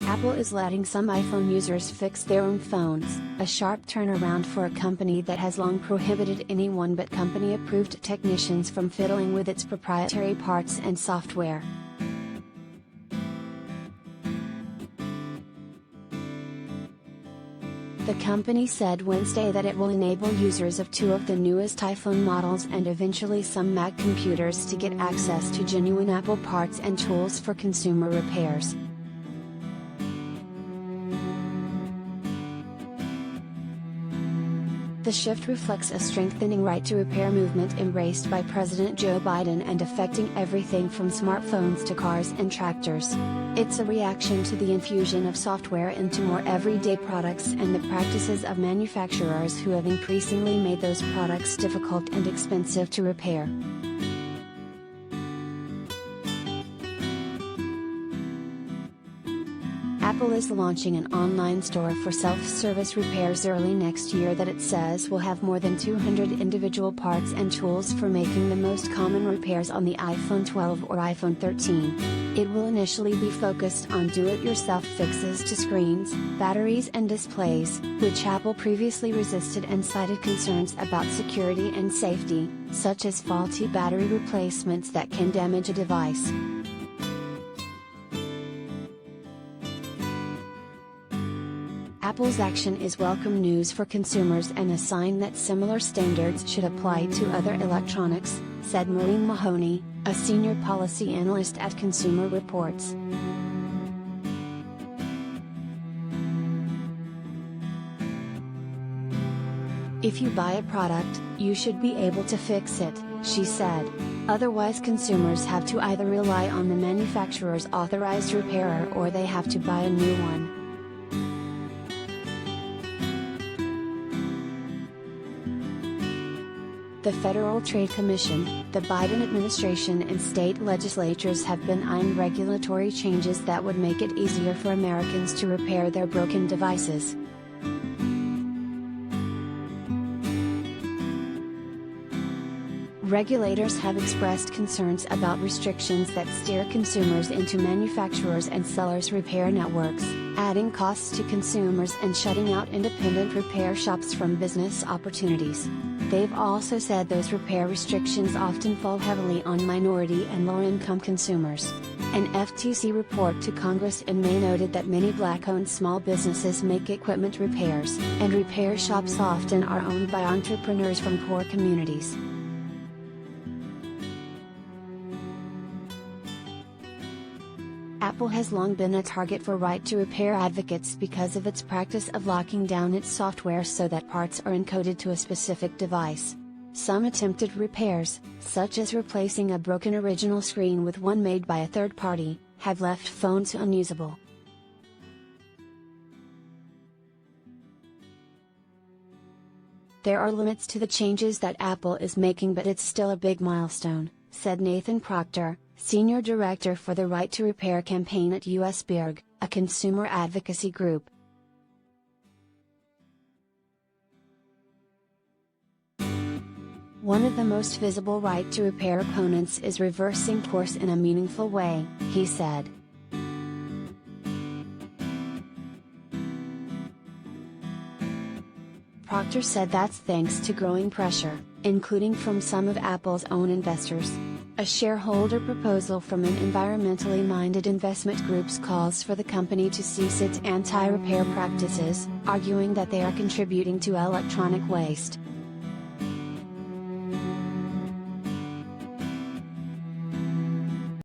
Apple is letting some iPhone users fix their own phones, a sharp turnaround for a company that has long prohibited anyone but company-approved technicians from fiddling with its proprietary parts and software. The company said Wednesday that it will enable users of two of the newest iPhone models and eventually some Mac computers to get access to genuine Apple parts and tools for consumer repairs. The shift reflects a strengthening right-to-repair movement embraced by President Joe Biden and affecting everything from smartphones to cars and tractors. It's a reaction to the infusion of software into more everyday products and the practices of manufacturers who have increasingly made those products difficult and expensive to repair. Apple is launching an online store for self-service repairs early next year that it says will have more than 200 individual parts and tools for making the most common repairs on the iPhone 12 or iPhone 13. It will initially be focused on do-it-yourself fixes to screens, batteries and displays, which Apple previously resisted and cited concerns about security and safety, such as faulty battery replacements that can damage a device. Apple's action is welcome news for consumers and a sign that similar standards should apply to other electronics, said Maureen Mahoney, a senior policy analyst at Consumer Reports. If you buy a product, you should be able to fix it, she said. Otherwise consumers have to either rely on the manufacturer's authorized repairer or they have to buy a new one. The Federal Trade Commission, the Biden administration and state legislatures have been eyeing regulatory changes that would make it easier for Americans to repair their broken devices. Regulators have expressed concerns about restrictions that steer consumers into manufacturers' and sellers' repair networks, adding costs to consumers and shutting out independent repair shops from business opportunities. They've also said those repair restrictions often fall heavily on minority and low-income consumers. An FTC report to Congress in May noted that many Black-owned small businesses make equipment repairs, and repair shops often are owned by entrepreneurs from poor communities. Apple has long been a target for right-to-repair advocates because of its practice of locking down its software so that parts are encoded to a specific device. Some attempted repairs, such as replacing a broken original screen with one made by a third party, have left phones unusable. There are limits to the changes that Apple is making, but it's still a big milestone, said Nathan Proctor, Senior Director for the Right to Repair campaign at USBIRG, a consumer advocacy group. One of the most visible right to repair opponents is reversing course in a meaningful way, he said. Proctor said that's thanks to growing pressure, including from some of Apple's own investors. A shareholder proposal from an environmentally minded investment group calls for the company to cease its anti-repair practices, arguing that they are contributing to electronic waste.